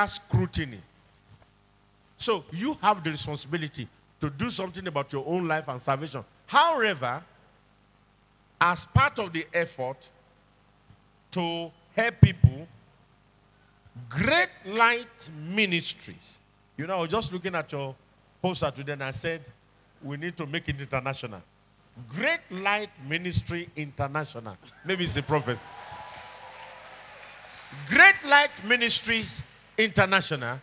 scrutiny. So you have the responsibility to do something about your own life and salvation. However, as part of the effort to help people, Great Light Ministries. You know, I was just looking at your poster today and I said, we need to make it international. Great Light Ministry International. Maybe it's a prophet. Great Light Ministries International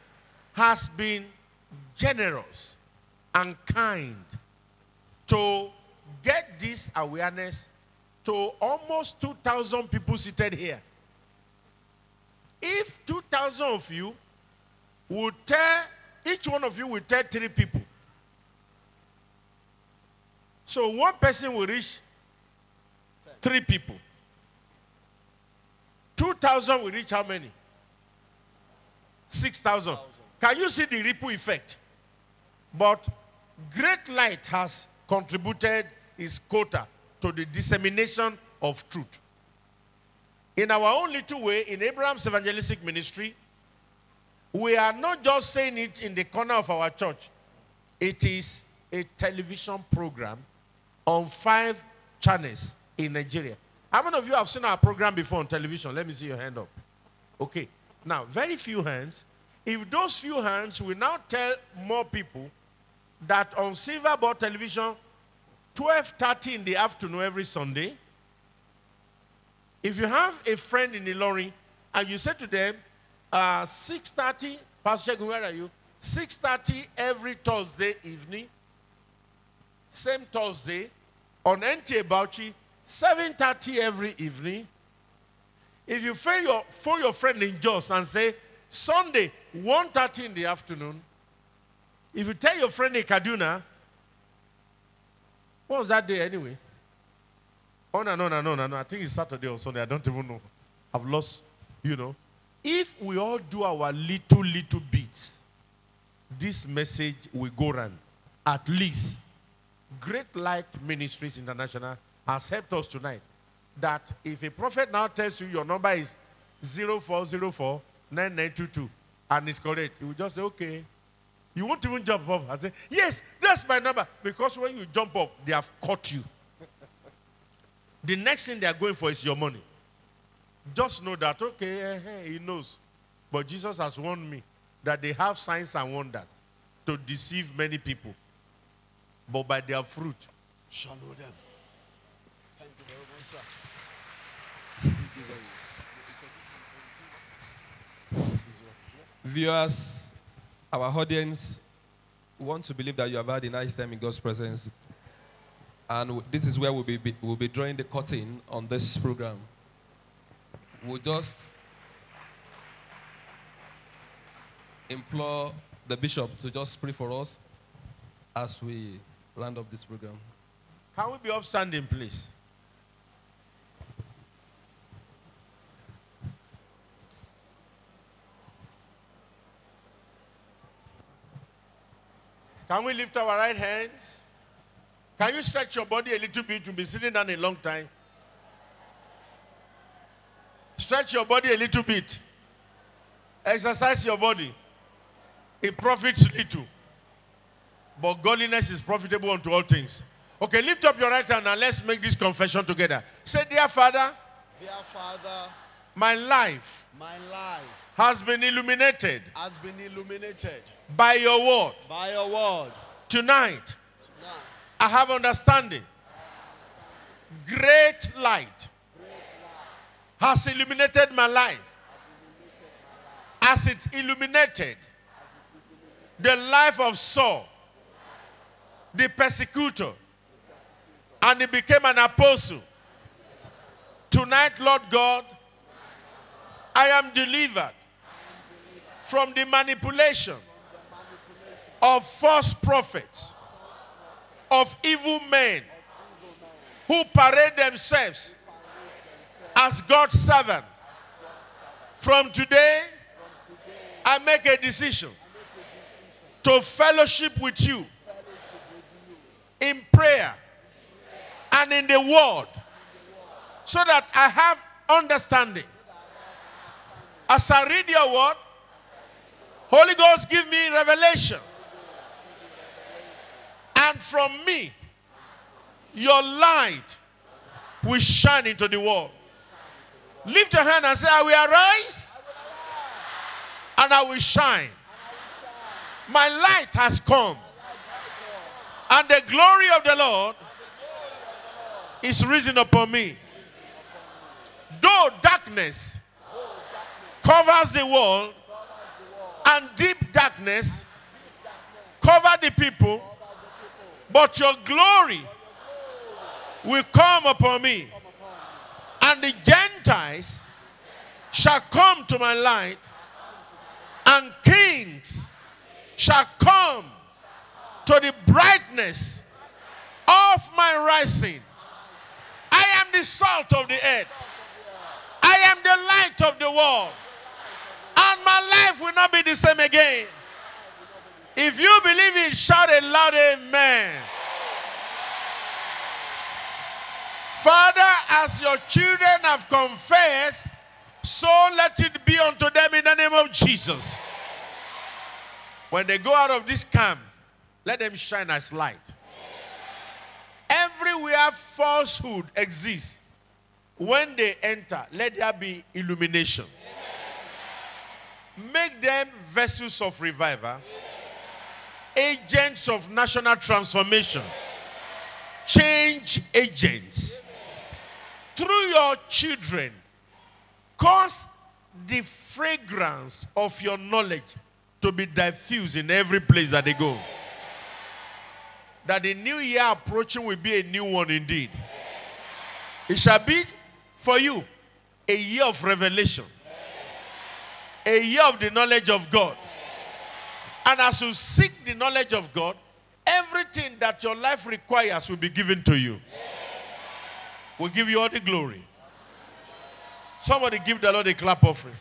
has been generous and kind to get this awareness to almost 2,000 people seated here. If 2,000 of you would tell, each one of you will tell 3 people. So one person will reach 3 people. 2,000 will reach how many? 6,000. Can you see the ripple effect? But Great Light has contributed its quota to the dissemination of truth. In our own little way, in Abraham's evangelistic ministry, we are not just saying it in the corner of our church. It is a television program on 5 channels in Nigeria. How many of you have seen our program before on television? Let me see your hand up. Okay. Now, very few hands. If those few hands will now tell more people that on Silverboard Television, 12:30 in the afternoon every Sunday, if you have a friend in Ilorin and you say to them, 6:30, Pastor Shegun, where are you? 6:30 every Thursday evening, same Thursday, on NTA Bauchi, 7:30 every evening. If you phone your friend in Jos and say, Sunday, 1:30 in the afternoon, if you tell your friend in Kaduna, what was that day anyway? On and on and on and on. I think it's Saturday or Sunday. I don't even know. I've lost, you know. If we all do our little bits, this message will go around. At least, Great Light Ministries International has helped us tonight. That if a prophet now tells you your number is 0404-9922 and it's correct, you will just say, okay. You won't even jump up and say, yes, that's my number. Because when you jump up, they have caught you. The next thing they are going for is your money. Just know that, okay, he knows. But Jesus has warned me that they have signs and wonders to deceive many people. But by their fruit, shall know them. Thank you very much, sir. Viewers, our audience want to believe that you have had a nice time in God's presence. And this is where we'll be drawing the curtain on this program. We'll just implore the bishop to just pray for us as we round up this program. Can we be upstanding, please? Can we lift our right hands? Can you stretch your body a little bit? You've been sitting down a long time. Stretch your body a little bit. Exercise your body. It profits little. But godliness is profitable unto all things. Okay, lift up your right hand and let's make this confession together. Say, dear Father, my life has been illuminated by your word. Tonight, I have understanding. Great light has illuminated my life as it illuminated the life of Saul, the persecutor, and he became an apostle. Tonight, Lord God, I am delivered from the manipulation of false prophets, of evil men who parade themselves as God's servant. From today, I make a decision to fellowship with you in prayer and in the word, so that I have understanding. As I read your word, Holy Ghost, give me revelation. And from me, your light will shine into the world. Lift your hand and say, I will arise and I will shine. My light has come. And the glory of the Lord is risen upon me. Though darkness covers the world and deep darkness cover the people, but your glory will come upon me. And the Gentiles shall come to my light, and kings shall come to the brightness of my rising. I am the salt of the earth. I am the light of the world. And my life will not be the same again. If you believe it, shout a loud amen. Father, as your children have confessed, so let it be unto them in the name of Jesus. When they go out of this camp, let them shine as light. Everywhere falsehood exists, when they enter, let there be illumination. Make them vessels of revival, agents of national transformation, change agents. Through your children, cause the fragrance of your knowledge to be diffused in every place that they go. That the new year approaching will be a new one indeed. It shall be for you a year of revelation, a year of the knowledge of God. And as you seek the knowledge of God, everything that your life requires will be given to you. We'll give you all the glory. Somebody give the Lord a clap offering.